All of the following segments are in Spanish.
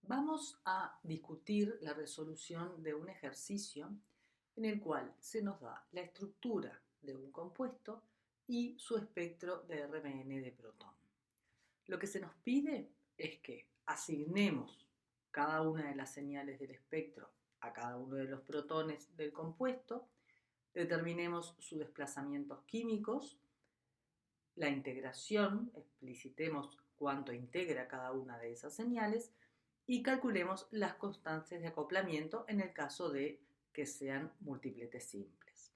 Vamos a discutir la resolución de un ejercicio en el cual se nos da la estructura de un compuesto y su espectro de RMN de protón. Lo que se nos pide es que asignemos cada una de las señales del espectro a cada uno de los protones del compuesto, determinemos sus desplazamientos químicos, la integración, explicitemos cuánto integra cada una de esas señales y calculemos las constantes de acoplamiento en el caso de que sean multipletes simples.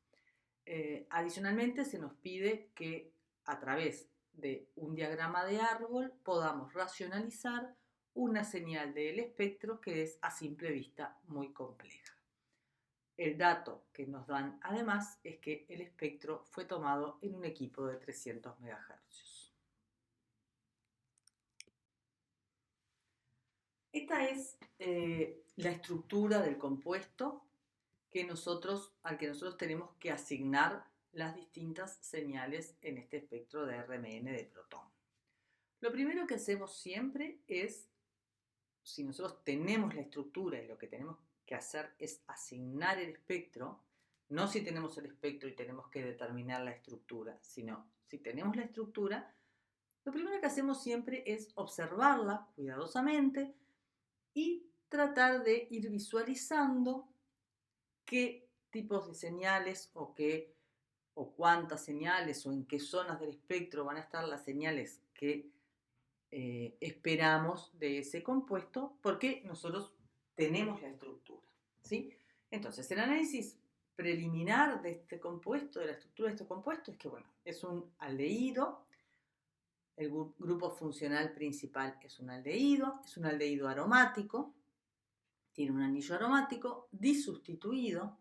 Adicionalmente, se nos pide que a través de un diagrama de árbol podamos racionalizar una señal del espectro que es a simple vista muy compleja. El dato que nos dan además es que el espectro fue tomado en un equipo de 300 MHz. Esta es la estructura del compuesto al que nosotros tenemos que asignar las distintas señales en este espectro de RMN de protón. Lo primero que hacemos siempre es, si nosotros tenemos la estructura y lo que tenemos que hacer es asignar el espectro, no si tenemos el espectro y tenemos que determinar la estructura, sino si tenemos la estructura, lo primero que hacemos siempre es observarla cuidadosamente y tratar de ir visualizando qué tipos de señales o cuántas señales o en qué zonas del espectro van a estar las señales que esperamos de ese compuesto, porque nosotros tenemos la estructura, ¿sí? Entonces, el análisis preliminar de este compuesto, de la estructura de este compuesto, es que, bueno, es un aldehído. El grupo funcional principal es un aldehído aromático, tiene un anillo aromático disustituido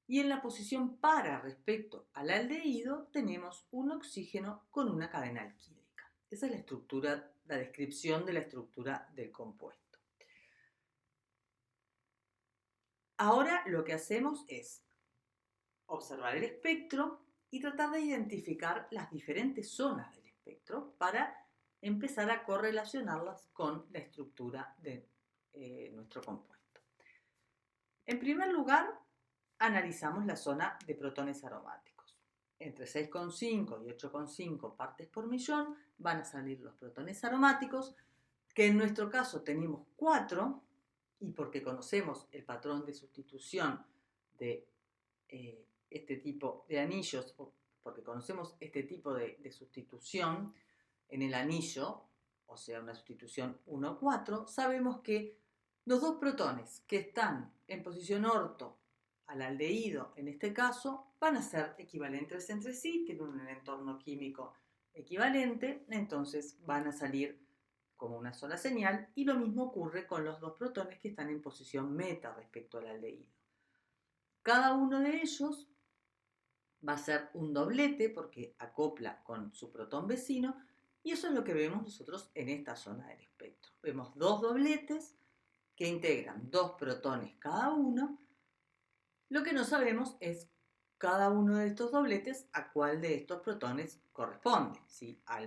y en la posición para respecto al aldehído tenemos un oxígeno con una cadena alquílica. Esa es la estructura, la descripción de la estructura del compuesto. Ahora lo que hacemos es observar el espectro y tratar de identificar las diferentes zonas del espectro para empezar a correlacionarlas con la estructura de nuestro compuesto. En primer lugar, analizamos la zona de protones aromáticos. Entre 6,5 y 8,5 partes por millón van a salir los protones aromáticos, que en nuestro caso tenemos 4, y porque conocemos el patrón de sustitución de este tipo de anillos, o porque conocemos este tipo de sustitución en el anillo, o sea, una sustitución 1,4, sabemos que los dos protones que están en posición orto al aldehído, en este caso, van a ser equivalentes entre sí, tienen un entorno químico equivalente, entonces van a salir como una sola señal, y lo mismo ocurre con los dos protones que están en posición meta respecto al aldehído. Cada uno de ellos va a ser un doblete porque acopla con su protón vecino, y eso es lo que vemos nosotros en esta zona del espectro. Vemos dos dobletes que integran dos protones cada uno. Lo que no sabemos es cada uno de estos dobletes a cuál de estos protones corresponde, ¿sí? A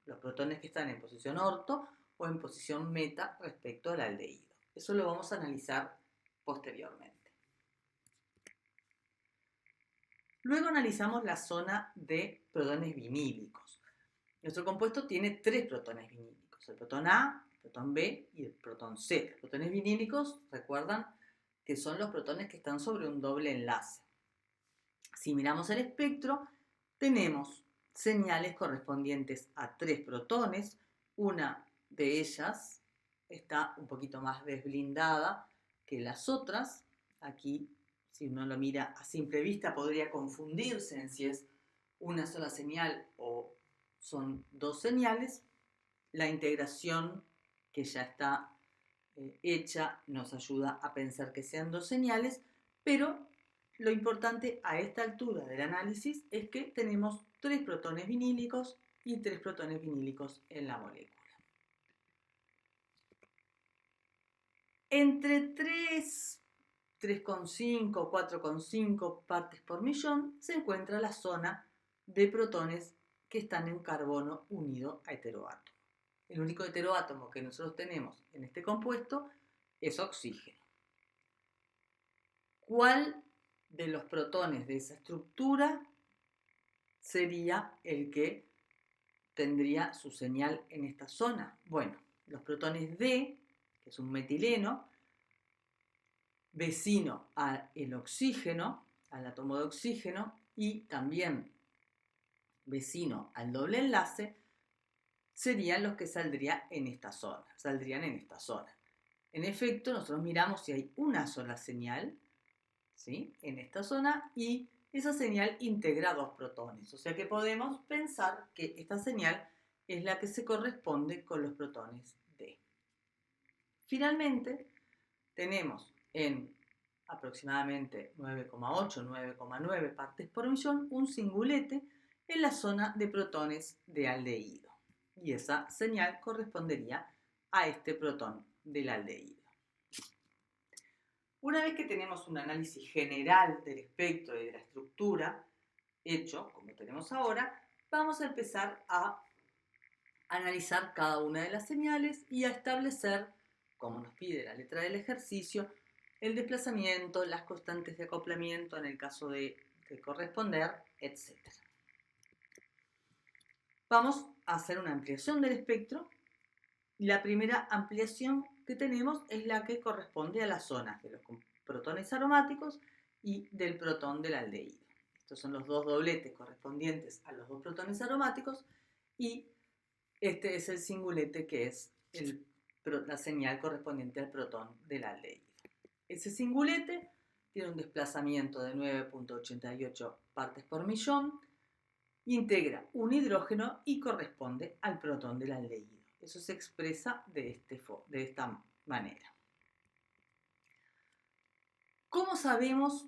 los protones que están en posición orto o en posición meta respecto al aldehído. Eso lo vamos a analizar posteriormente. Luego analizamos la zona de protones vinílicos. Nuestro compuesto tiene 3 protones vinílicos, el protón A, el protón B y el protón C. Los protones vinílicos, recuerdan que son los protones que están sobre un doble enlace. Si miramos el espectro, tenemos señales correspondientes a 3 protones. Una de ellas está un poquito más desblindada que las otras. Aquí, si uno lo mira a simple vista, podría confundirse en si es una sola señal o son dos señales. La integración que ya está hecha nos ayuda a pensar que sean dos señales, pero lo importante a esta altura del análisis es que tenemos 3 protones vinílicos y 3 protones vinílicos en la molécula. Entre 3,5, 4,5 partes por millón se encuentra la zona de protones que están en carbono unido a heteroátomo. El único heteroátomo que nosotros tenemos en este compuesto es oxígeno. ¿Cuál de los protones de esa estructura sería el que tendría su señal en esta zona? Bueno, los protones D, que es un metileno, vecino al oxígeno, al átomo de oxígeno, y también vecino al doble enlace, serían los que saldrían en esta zona. En efecto, nosotros miramos si hay una sola señal, ¿sí?, en esta zona, y esa señal integra dos protones. O sea que podemos pensar que esta señal es la que se corresponde con los protones D. Finalmente, tenemos en aproximadamente 9,8, 9,9 partes por millón un singulete en la zona de protones de aldehído. Y esa señal correspondería a este protón del aldehído. Una vez que tenemos un análisis general del espectro y de la estructura hecho, como tenemos ahora, vamos a empezar a analizar cada una de las señales y a establecer, como nos pide la letra del ejercicio, el desplazamiento, las constantes de acoplamiento en el caso de corresponder, etc. Vamos a hacer una ampliación del espectro. La primera ampliación que tenemos es la que corresponde a las zonas de los protones aromáticos y del protón del aldehído. Estos son los dos dobletes correspondientes a los dos protones aromáticos y este es el singulete que es la señal correspondiente al protón del aldehído. Ese singulete tiene un desplazamiento de 9,88 partes por millón, integra un hidrógeno y corresponde al protón del aldehído. Eso se expresa de esta manera. ¿Cómo sabemos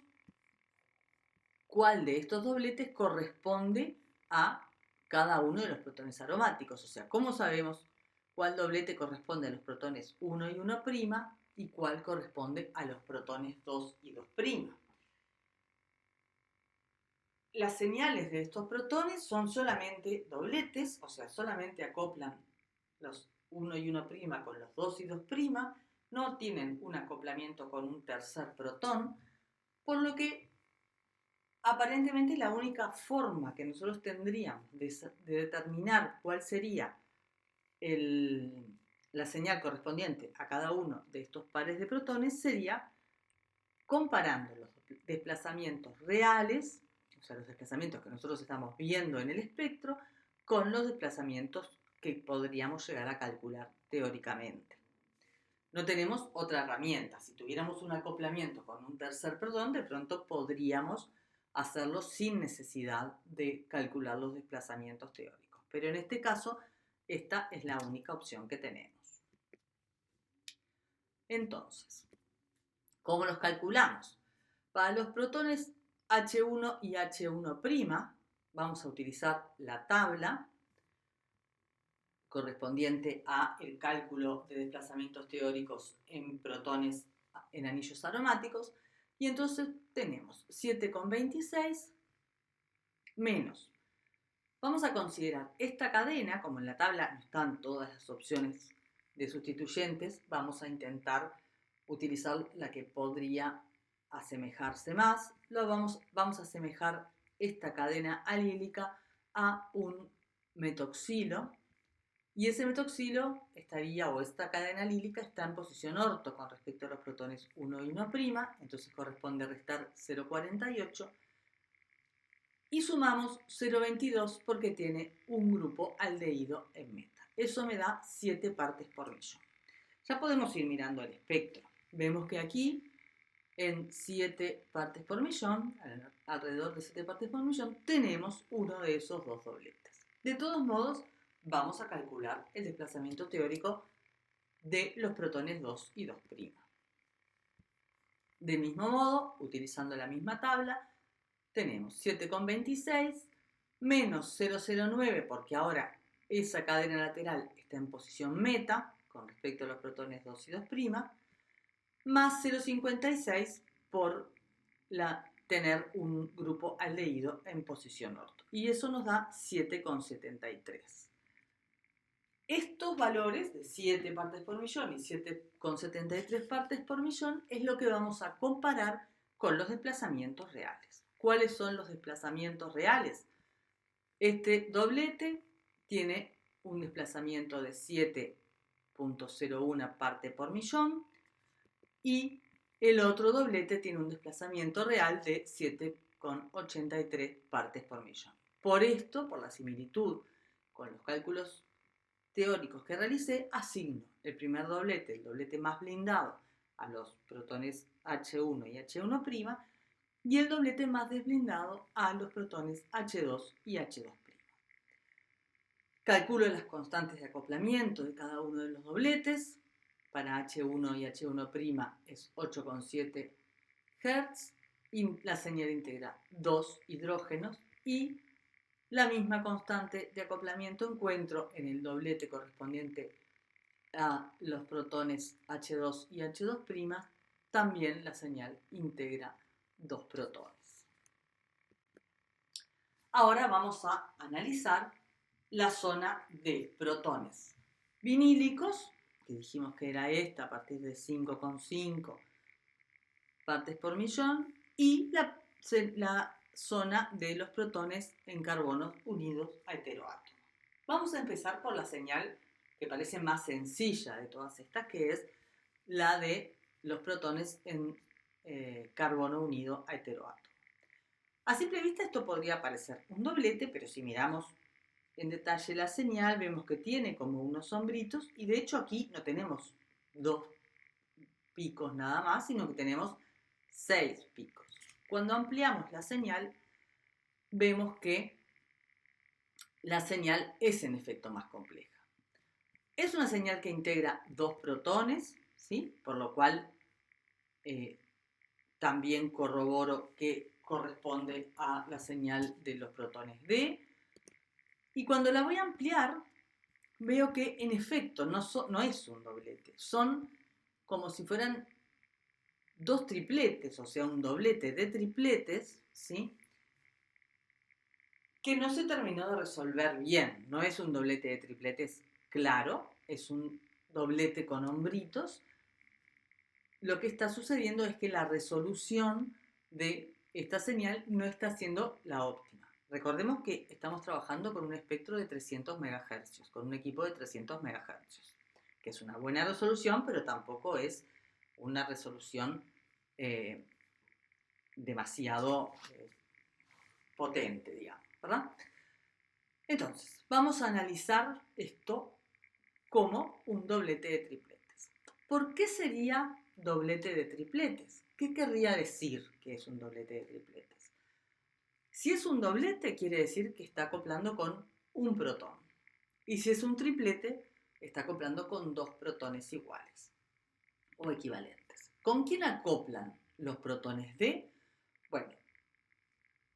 cuál de estos dobletes corresponde a cada uno de los protones aromáticos? O sea, ¿cómo sabemos cuál doblete corresponde a los protones 1 y 1' y cuál corresponde a los protones 2 y 2'? Las señales de estos protones son solamente dobletes, o sea, solamente acoplan los 1 y 1' con los 2 y 2', no tienen un acoplamiento con un tercer protón, por lo que aparentemente la única forma que nosotros tendríamos de determinar cuál sería la señal correspondiente a cada uno de estos pares de protones sería comparando los desplazamientos reales, o sea, los desplazamientos que nosotros estamos viendo en el espectro, con los desplazamientos que podríamos llegar a calcular teóricamente. No tenemos otra herramienta. Si tuviéramos un acoplamiento con un tercer protón, de pronto podríamos hacerlo sin necesidad de calcular los desplazamientos teóricos. Pero en este caso, esta es la única opción que tenemos. Entonces, ¿cómo los calculamos? Para los protones H1 y H1', vamos a utilizar la tabla correspondiente a el cálculo de desplazamientos teóricos en protones en anillos aromáticos, y entonces tenemos 7,26 menos. Vamos a considerar esta cadena, como en la tabla no están todas las opciones de sustituyentes, vamos a intentar utilizar la que podría asemejarse más. Vamos a asemejar esta cadena alílica a un metoxilo, y ese metoxilo estaría, o esta cadena alílica está en posición orto con respecto a los protones 1 y 1', entonces corresponde restar 0,48 y sumamos 0,22 porque tiene un grupo aldehído en meta. Eso me da 7 partes por millón. Ya podemos ir mirando el espectro. Vemos que aquí en 7 partes por millón, alrededor de 7 partes por millón, tenemos uno de esos dos dobletes. De todos modos, vamos a calcular el desplazamiento teórico de los protones 2 y 2'. De mismo modo, utilizando la misma tabla, tenemos 7,26 menos 0,09, porque ahora esa cadena lateral está en posición meta con respecto a los protones 2 y 2', más 0,56 por tener un grupo aldehído en posición orto. Y eso nos da 7,73. Estos valores de 7 partes por millón y 7,73 partes por millón es lo que vamos a comparar con los desplazamientos reales. ¿Cuáles son los desplazamientos reales? Este doblete tiene un desplazamiento de 7,01 parte por millón y el otro doblete tiene un desplazamiento real de 7,83 partes por millón. Por esto, por la similitud con los cálculos teóricos que realicé, asigno el primer doblete, el doblete más blindado, a los protones H1 y H1', y el doblete más desblindado a los protones H2 y H2'. Calculo las constantes de acoplamiento de cada uno de los dobletes. Para H1 y H1' es 8,7 Hz y la señal integra 2 hidrógenos y la misma constante de acoplamiento encuentro en el doblete correspondiente a los protones H2 y H2', también la señal integra 2 protones. Ahora vamos a analizar la zona de protones vinílicos, que dijimos que era esta a partir de 5,5 partes por millón, y la zona de los protones en carbonos unidos a heteroátomos. Vamos a empezar por la señal que parece más sencilla de todas estas, que es la de los protones en carbono unido a heteroátomo. A simple vista esto podría parecer un doblete, pero si miramos en detalle la señal vemos que tiene como unos sombritos y de hecho aquí no tenemos 2 picos nada más, sino que tenemos 6 picos. Cuando ampliamos la señal vemos que la señal es en efecto más compleja. Es una señal que integra 2 protones, ¿sí? Por lo cual también corroboro que corresponde a la señal de los protones D. Y cuando la voy a ampliar, veo que en efecto no es un doblete, son como si fueran 2 tripletes, o sea, un doblete de tripletes, ¿sí? Que no se terminó de resolver bien. No es un doblete de tripletes claro, es un doblete con hombritos. Lo que está sucediendo es que la resolución de esta señal no está siendo la óptima. Recordemos que estamos trabajando con un espectro de 300 MHz, con un equipo de 300 MHz, que es una buena resolución, pero tampoco es una resolución demasiado potente, digamos, ¿verdad? Entonces, vamos a analizar esto como un doblete de tripletes. ¿Por qué sería doblete de tripletes? ¿Qué querría decir que es un doblete de tripletes? Si es un doblete, quiere decir que está acoplando con un protón. Y si es un triplete, está acoplando con 2 protones iguales o equivalentes. ¿Con quién acoplan los protones D? Bueno,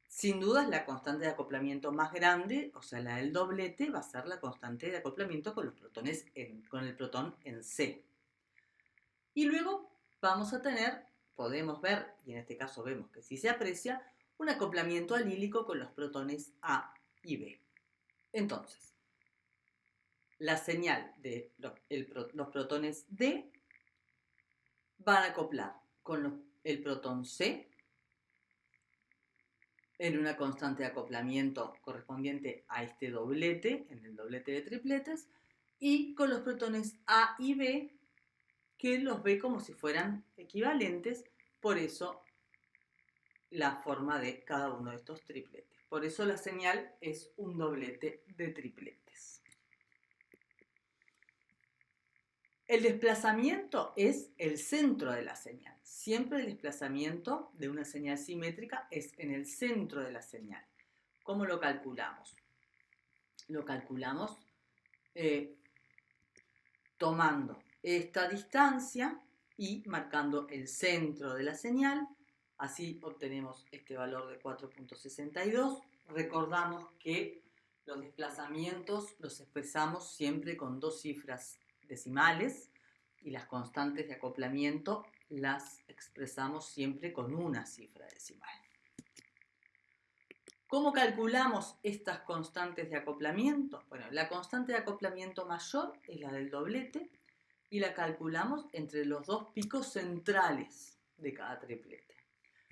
sin duda la constante de acoplamiento más grande, o sea, la del doblete, va a ser la constante de acoplamiento con los protones con el protón en C. Y luego vamos a tener, podemos ver, y en este caso vemos que sí se aprecia, un acoplamiento alílico con los protones A y B. Entonces, la señal de los protones D van a acoplar con el protón C en una constante de acoplamiento correspondiente a este doblete, en el doblete de tripletes, y con los protones A y B, que los ve como si fueran equivalentes, por eso la forma de cada uno de estos tripletes. Por eso la señal es un doblete de tripletes. El desplazamiento es el centro de la señal. Siempre el desplazamiento de una señal simétrica es en el centro de la señal. ¿Cómo lo calculamos? Lo calculamos tomando esta distancia y marcando el centro de la señal. Así obtenemos este valor de 4,62. Recordamos que los desplazamientos los expresamos siempre con 2 cifras decimales y las constantes de acoplamiento las expresamos siempre con una cifra decimal. ¿Cómo calculamos estas constantes de acoplamiento? Bueno, la constante de acoplamiento mayor es la del doblete y la calculamos entre los dos picos centrales de cada triplete.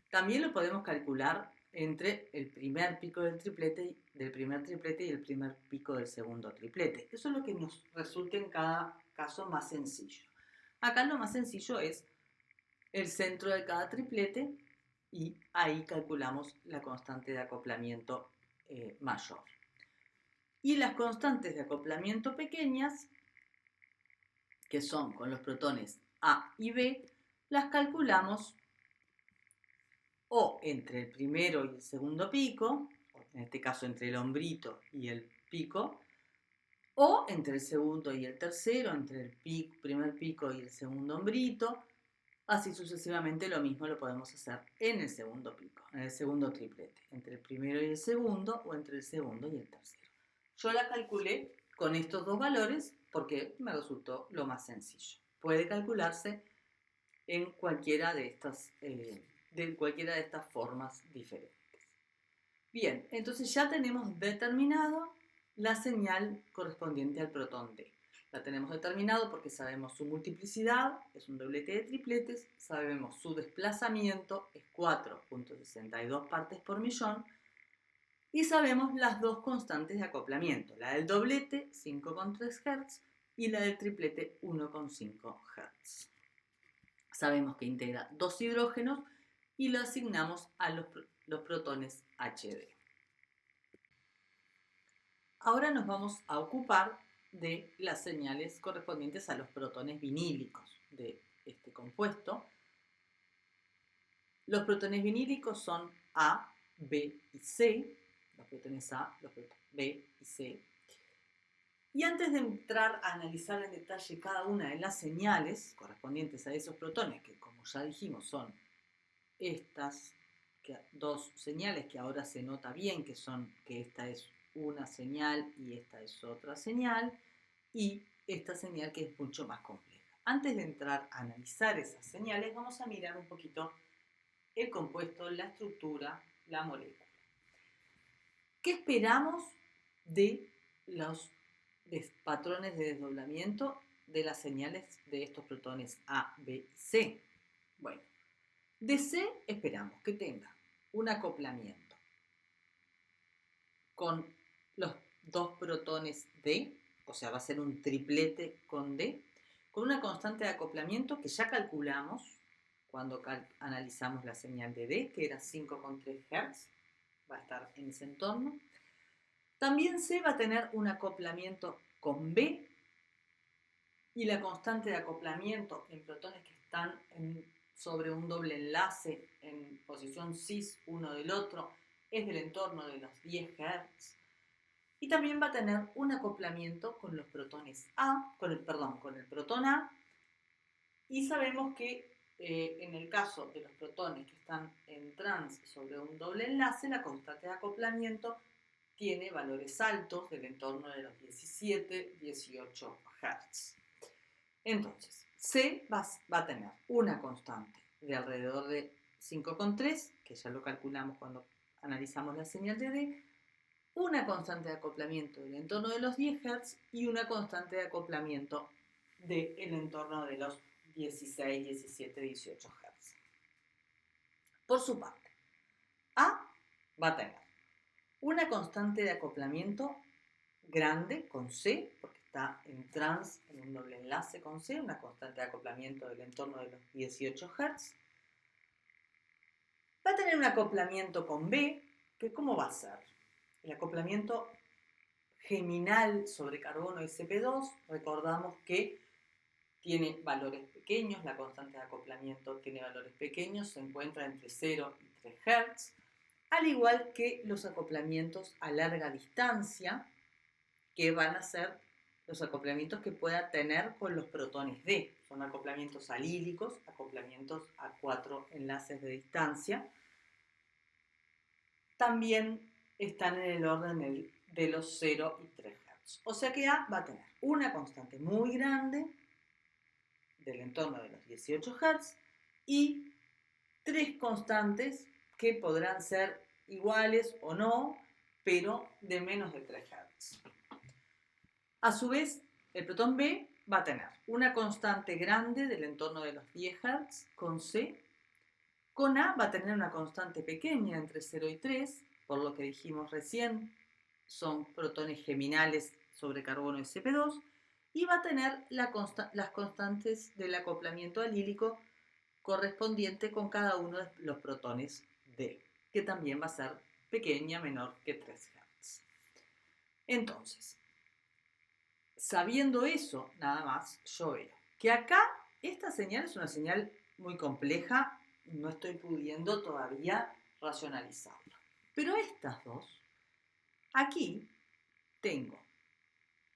También lo podemos calcular entre el primer pico del primer triplete y el primer pico del segundo triplete. Eso es lo que nos resulta en cada caso más sencillo. Acá lo más sencillo es el centro de cada triplete y ahí calculamos la constante de acoplamiento mayor. Y las constantes de acoplamiento pequeñas, que son con los protones A y B, las calculamos o entre el primero y el segundo pico, en este caso entre el hombrito y el pico, o entre el segundo y el tercero, entre el primer pico y el segundo hombrito. Así sucesivamente, lo mismo lo podemos hacer en el segundo pico, en el segundo triplete, entre el primero y el segundo o entre el segundo y el tercero. Yo la calculé con estos dos valores porque me resultó lo más sencillo. Puede calcularse en cualquiera de estas formas diferentes. Bien, entonces ya tenemos determinado la señal correspondiente al protón D. La tenemos determinado porque sabemos su multiplicidad, es un doblete de tripletes, sabemos su desplazamiento, es 4.62 partes por millón, y sabemos las dos constantes de acoplamiento, la del doblete, 5,3 Hz, y la del triplete, 1,5 Hz. Sabemos que integra dos hidrógenos y lo asignamos a los protones HD. Ahora nos vamos a ocupar de las señales correspondientes a los protones vinílicos de este compuesto. Los protones vinílicos son A, B y C, los protones A, los protones B y C. Y antes de entrar a analizar en detalle cada una de las señales correspondientes a esos protones, que como ya dijimos son estas dos señales que ahora se nota bien, que esta es una señal y esta es otra señal, y esta señal que es mucho más compleja. Antes de entrar a analizar esas señales, vamos a mirar un poquito el compuesto, la estructura, la molécula. ¿Qué esperamos de los patrones de desdoblamiento de las señales de estos protones A, B y C? Bueno, de C esperamos que tenga un acoplamiento con los dos protones D, o sea, va a ser un triplete con D, con una constante de acoplamiento que ya calculamos cuando analizamos la señal de D, que era 5,3 Hz, va a estar en ese entorno. También C va a tener un acoplamiento con B y la constante de acoplamiento en protones que están sobre un doble enlace en posición cis uno del otro es del entorno de los 10 Hz. Y también va a tener un acoplamiento con los protones con el protón A. Y sabemos que en el caso de los protones que están en trans sobre un doble enlace, la constante de acoplamiento tiene valores altos del entorno de los 17-18 Hz. Entonces, C va a tener una constante de alrededor de 5,3, que ya lo calculamos cuando analizamos la señal de D, una constante de acoplamiento del entorno de los 10 Hz y una constante de acoplamiento del entorno de los 16, 17, 18 Hz. Por su parte, A va a tener una constante de acoplamiento grande con C, porque está en trans, en un doble enlace con C, una constante de acoplamiento del entorno de los 18 Hz. Va a tener un acoplamiento con B, que ¿cómo va a ser? El acoplamiento geminal sobre carbono sp2, recordamos que tiene valores pequeños, la constante de acoplamiento tiene valores pequeños, se encuentra entre 0 y 3 Hz, al igual que los acoplamientos a larga distancia, que van a ser los acoplamientos que pueda tener con los protones D. Son acoplamientos alílicos, acoplamientos a 4 enlaces de distancia. También están en el orden de los 0 y 3 Hz. O sea que A va a tener una constante muy grande del entorno de los 18 Hz y tres constantes que podrán ser iguales o no, pero de menos de 3 Hz. A su vez, el protón B va a tener una constante grande del entorno de los 10 Hz con C. Con A va a tener una constante pequeña entre 0 y 3, por lo que dijimos recién, son protones geminales sobre carbono sp2, y va a tener las constantes del acoplamiento alílico correspondiente con cada uno de los protones D, que también va a ser pequeña, menor que 3 Hz. Entonces, sabiendo eso, nada más, yo veo que acá esta señal es una señal muy compleja, no estoy pudiendo todavía racionalizarla. Pero estas dos, aquí tengo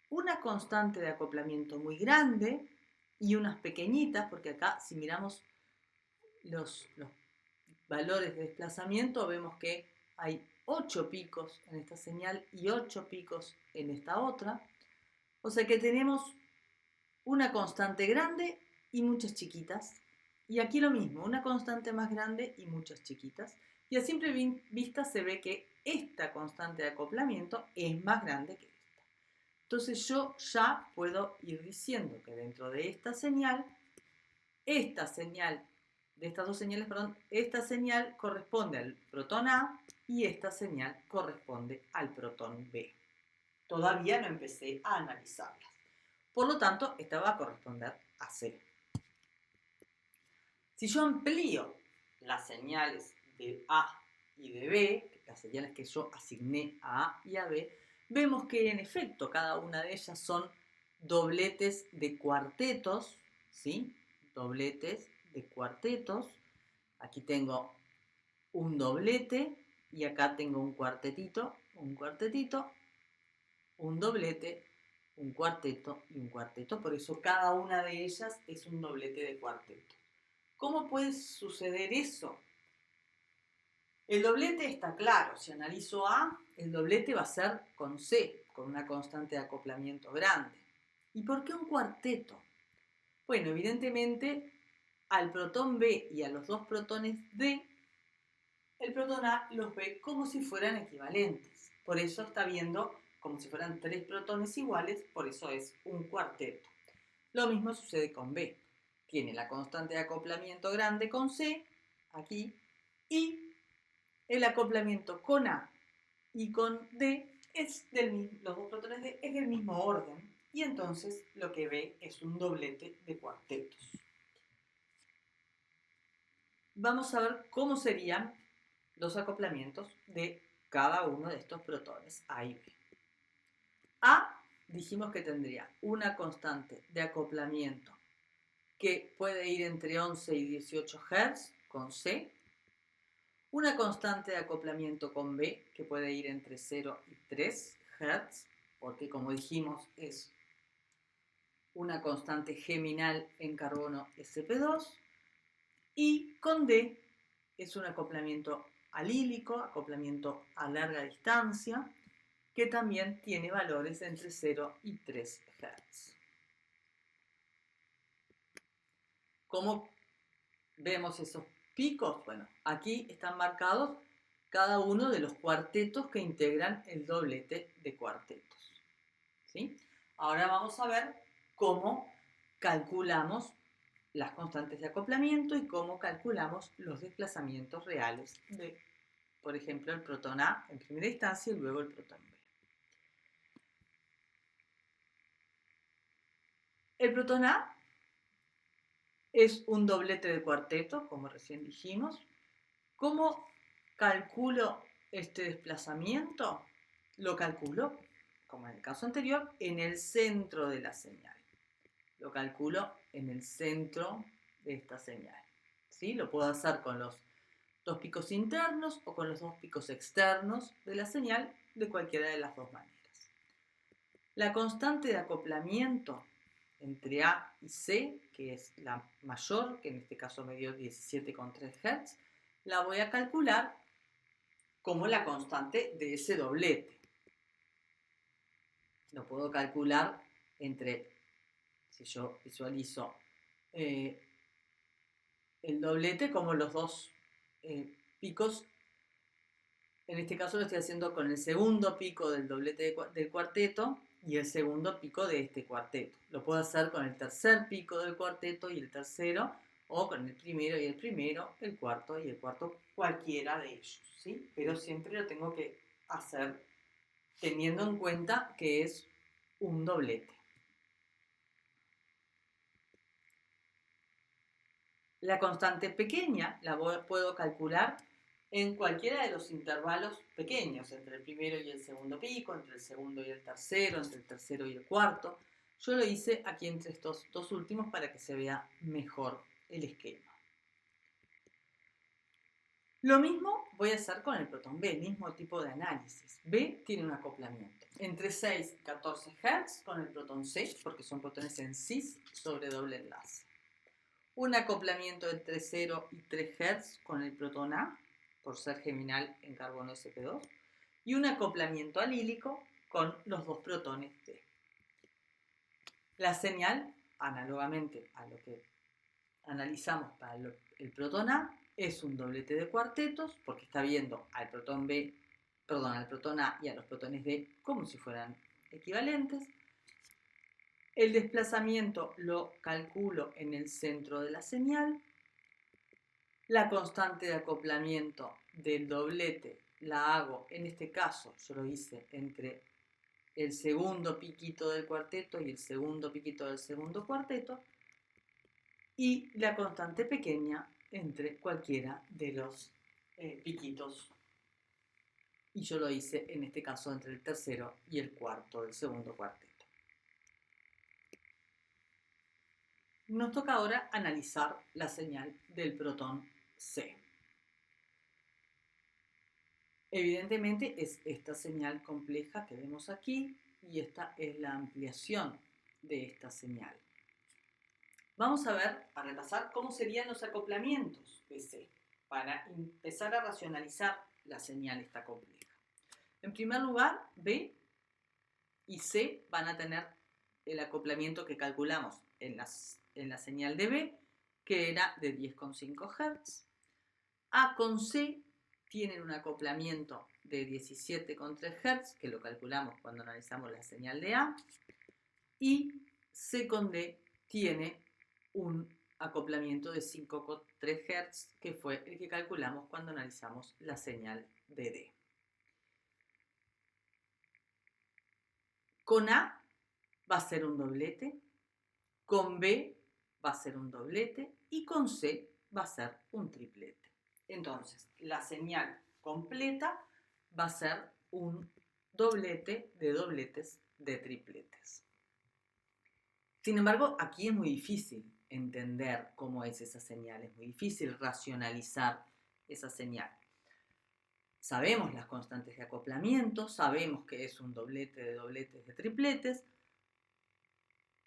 una constante de acoplamiento muy grande y unas pequeñitas, porque acá si miramos los valores de desplazamiento vemos que hay 8 picos en esta señal y 8 picos en esta otra. O sea que tenemos una constante grande y muchas chiquitas. Y aquí lo mismo, una constante más grande y muchas chiquitas. Y a simple vista se ve que esta constante de acoplamiento es más grande que esta. Entonces yo ya puedo ir diciendo que dentro de esta señal, de estas dos señales, perdón, esta señal corresponde al protón A y esta señal corresponde al protón B. Todavía no empecé a analizarlas. Por lo tanto, esta va a corresponder a C. Si yo amplío las señales de A y de B, las señales que yo asigné a A y a B, vemos que en efecto cada una de ellas son dobletes de cuartetos, ¿sí? Dobletes de cuartetos. Aquí tengo un doblete y acá tengo un cuartetito, un doblete, un cuarteto y un cuarteto. Por eso cada una de ellas es un doblete de cuarteto. ¿Cómo puede suceder eso? El doblete está claro. Si analizo A, el doblete va a ser con C, con una constante de acoplamiento grande. ¿Y por qué un cuarteto? Bueno, evidentemente al protón B y a los dos protones D, el protón A los ve como si fueran equivalentes. Por eso está viendo como si fueran 3 protones iguales, por eso es un cuarteto. Lo mismo sucede con B. Tiene la constante de acoplamiento grande con C, aquí, y el acoplamiento con A y con D es los dos protones D es del mismo orden, y entonces lo que ve es un doblete de cuartetos. Vamos a ver cómo serían los acoplamientos de cada uno de estos protones A y B. A, dijimos que tendría una constante de acoplamiento que puede ir entre 11 y 18 Hz con C, una constante de acoplamiento con B que puede ir entre 0 y 3 Hz, porque como dijimos es una constante geminal en carbono sp2, y con D es un acoplamiento alílico, acoplamiento a larga distancia, que también tiene valores entre 0 y 3 Hz. ¿Cómo vemos esos picos? Bueno, aquí están marcados cada uno de los cuartetos que integran el doblete de cuartetos, ¿sí? Ahora vamos a ver cómo calculamos las constantes de acoplamiento y cómo calculamos los desplazamientos reales de, por ejemplo, el protón A en primera instancia y luego el protón B. El protón A es un doblete de cuarteto, como recién dijimos. ¿Cómo calculo este desplazamiento? Lo calculo, como en el caso anterior, en el centro de la señal. Lo calculo en el centro de esta señal. ¿Sí? Lo puedo hacer con los dos picos internos o con los dos picos externos de la señal, de cualquiera de las dos maneras. La constante de acoplamiento entre A y C, que es la mayor, que en este caso me dio 17,3 Hz, la voy a calcular como la constante de ese doblete. Lo puedo calcular entre, si yo visualizo el doblete como los dos picos En este caso lo estoy haciendo con el segundo pico del doblete del cuarteto y el segundo pico de este cuarteto. Lo puedo hacer con el tercer pico del cuarteto y el tercero, o con el primero y el primero, el cuarto y el cuarto, cualquiera de ellos, ¿sí? Pero siempre lo tengo que hacer teniendo en cuenta que es un doblete. La constante pequeña la puedo calcular en cualquiera de los intervalos pequeños, entre el primero y el segundo pico, entre el segundo y el tercero, entre el tercero y el cuarto. Yo lo hice aquí entre estos dos últimos para que se vea mejor el esquema. Lo mismo voy a hacer con el protón B, el mismo tipo de análisis. B tiene un acoplamiento entre 6 y 14 Hz con el protón C, porque son protones en cis sobre doble enlace. Un acoplamiento entre 0 y 3 Hz con el protón A, por ser geminal en carbono sp2, y un acoplamiento alílico con los dos protones D. La señal, análogamente a lo que analizamos para el protón A, es un doblete de cuartetos, porque está viendo al protón A y a los protones D como si fueran equivalentes. El desplazamiento lo calculo en el centro de la señal. La constante de acoplamiento del doblete la hago, en este caso yo lo hice entre el segundo piquito del cuarteto y el segundo piquito del segundo cuarteto, y la constante pequeña entre cualquiera de los piquitos, y yo lo hice en este caso entre el tercero y el cuarto del segundo cuarteto. Nos toca ahora analizar la señal del protón C. Evidentemente es esta señal compleja que vemos aquí, y esta es la ampliación de esta señal. Vamos a ver, a repasar cómo serían los acoplamientos de C para empezar a racionalizar la señal esta compleja. En primer lugar, B y C van a tener el acoplamiento que calculamos en la señal de B, que era de 10,5 Hz. A con C tienen un acoplamiento de 17,3 Hz, que lo calculamos cuando analizamos la señal de A, y C con D tiene un acoplamiento de 5,3 Hz, que fue el que calculamos cuando analizamos la señal de D. Con A va a ser un doblete, con B va a ser un doblete y con C va a ser un triplete. Entonces, la señal completa va a ser un doblete de dobletes de tripletes. Sin embargo, aquí es muy difícil entender cómo es esa señal, es muy difícil racionalizar esa señal. Sabemos las constantes de acoplamiento, sabemos que es un doblete de dobletes de tripletes,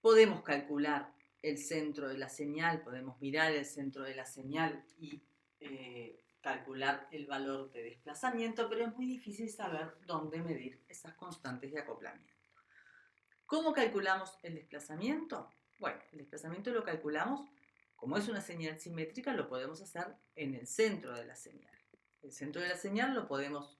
podemos calcular el centro de la señal, podemos mirar el centro de la señal y calcular el valor de desplazamiento, pero es muy difícil saber dónde medir esas constantes de acoplamiento. ¿Cómo calculamos el desplazamiento? Bueno, el desplazamiento lo calculamos, como es una señal simétrica, lo podemos hacer en el centro de la señal. El centro de la señal lo podemos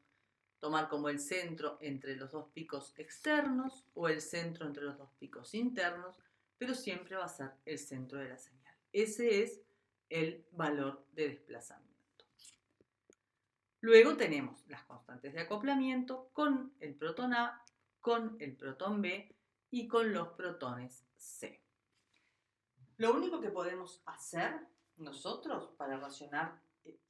tomar como el centro entre los dos picos externos o el centro entre los dos picos internos, pero siempre va a ser el centro de la señal. Ese es el valor de desplazamiento. Luego tenemos las constantes de acoplamiento con el protón A, con el protón B y con los protones C. Lo único que podemos hacer nosotros para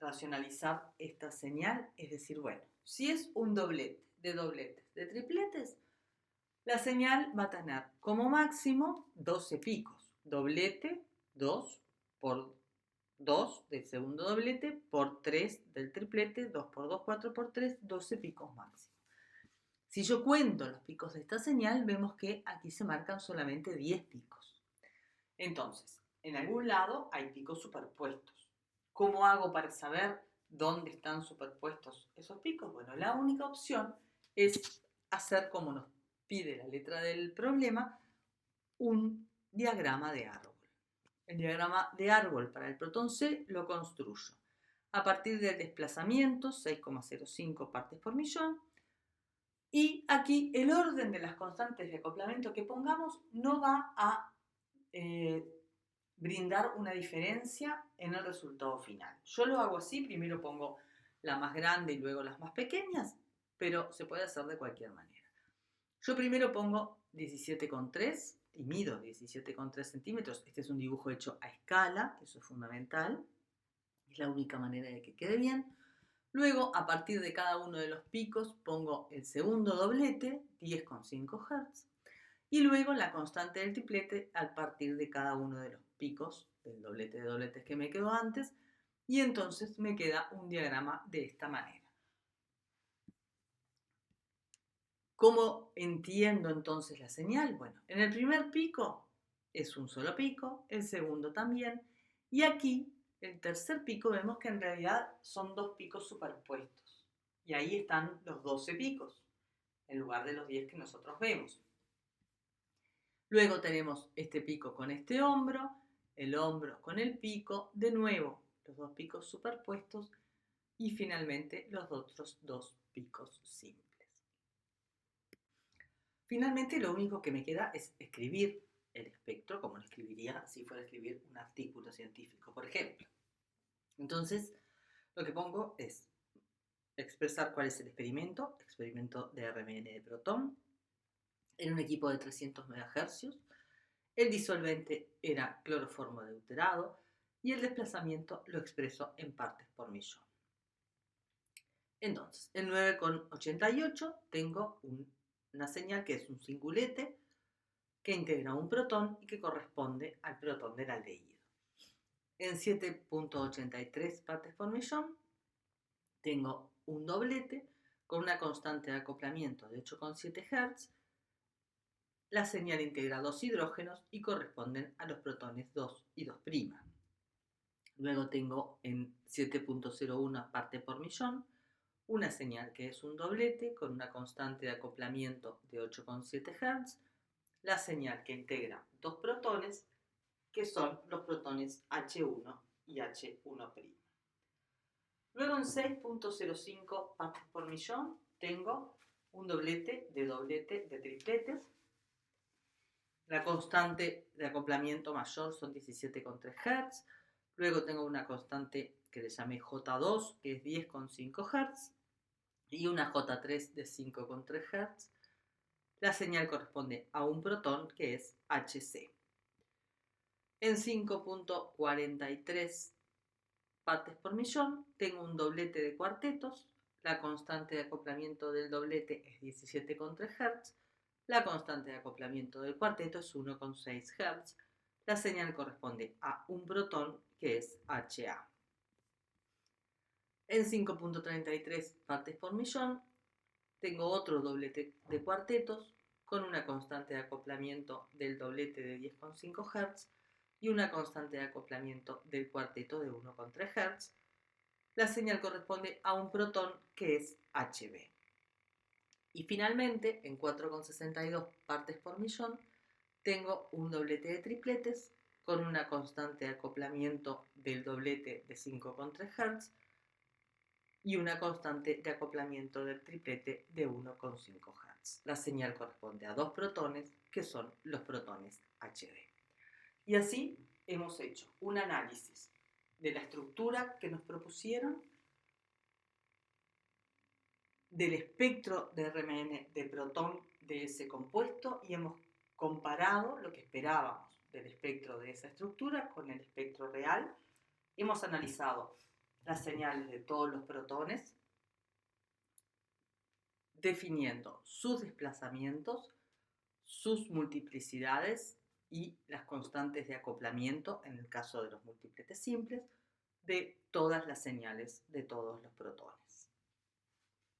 racionalizar esta señal es decir, bueno, si es un doblete de dobletes de tripletes, la señal va a tener como máximo 12 picos. Doblete 2 por 2 del segundo doblete por 3 del triplete, 2 por 2, 4 por 3, 12 picos máximo. Si yo cuento los picos de esta señal, vemos que aquí se marcan solamente 10 picos. Entonces, en algún lado hay picos superpuestos. ¿Cómo hago para saber dónde están superpuestos esos picos? Bueno, la única opción es hacer, como nos pide la letra del problema, un diagrama de árbol. El diagrama de árbol para el protón C lo construyo a partir del desplazamiento, 6,05 partes por millón. Y aquí el orden de las constantes de acoplamiento que pongamos no va a brindar una diferencia en el resultado final. Yo lo hago así, primero pongo la más grande y luego las más pequeñas, pero se puede hacer de cualquier manera. Yo primero pongo 17,3 y mido 17,3 centímetros. Este es un dibujo hecho a escala, eso es fundamental. Es la única manera de que quede bien. Luego, a partir de cada uno de los picos, pongo el segundo doblete, 10,5 Hz, y luego la constante del triplete a partir de cada uno de los picos del doblete de dobletes que me quedó antes, y entonces me queda un diagrama de esta manera. ¿Cómo entiendo entonces la señal? Bueno, en el primer pico es un solo pico, el segundo también, y aquí, el tercer pico, vemos que en realidad son dos picos superpuestos. Y ahí están los 12 picos, en lugar de los 10 que nosotros vemos. Luego tenemos este pico con este hombro, el hombro con el pico, de nuevo los dos picos superpuestos y finalmente los otros dos picos simples. Finalmente lo único que me queda es escribir el espectro como lo escribiría si fuera a escribir un artículo científico, por ejemplo. Entonces, lo que pongo es expresar cuál es el experimento de RMN de protón, en un equipo de 300 MHz. El disolvente era cloroformo deuterado y el desplazamiento lo expreso en partes por millón. Entonces, en 9,88 tengo una señal que es un cingulete que integra un protón y que corresponde al protón del aldehído. En 7,83 partes por millón tengo un doblete con una constante de acoplamiento de 8,7 Hz. La señal integra dos hidrógenos y corresponden a los protones 2 y 2'. Luego tengo en 7,01 parte por millón una señal que es un doblete con una constante de acoplamiento de 8,7 Hz. La señal que integra dos protones, que son los protones H1 y H1'. Luego en 6,05 partes por millón tengo un doblete de tripletes. La constante de acoplamiento mayor son 17,3 Hz. Luego tengo una constante que le llamé J2, que es 10,5 Hz, y una J3 de 5,3 Hz. La señal corresponde a un protón, que es Hc. En 5,43 partes por millón tengo un doblete de cuartetos. La constante de acoplamiento del doblete es 17,3 Hz. La constante de acoplamiento del cuarteto es 1,6 Hz. La señal corresponde a un protón, que es Ha. En 5,33 partes por millón tengo otro doblete de cuartetos con una constante de acoplamiento del doblete de 10,5 Hz y una constante de acoplamiento del cuarteto de 1,3 Hz. La señal corresponde a un protón, que es Hb. Y finalmente, en 4,62 partes por millón, tengo un doblete de tripletes con una constante de acoplamiento del doblete de 5,3 Hz y una constante de acoplamiento del triplete de 1,5 Hz. La señal corresponde a dos protones, que son los protones Hb. Y así hemos hecho un análisis de la estructura que nos propusieron, del espectro de RMN de protón de ese compuesto, y hemos comparado lo que esperábamos del espectro de esa estructura con el espectro real. Hemos analizado las señales de todos los protones, definiendo sus desplazamientos, sus multiplicidades y las constantes de acoplamiento, en el caso de los multipletes simples, de todas las señales de todos los protones.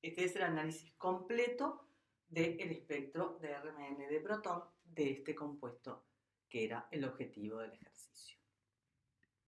Este es el análisis completo del espectro de RMN de protón de este compuesto, que era el objetivo del ejercicio.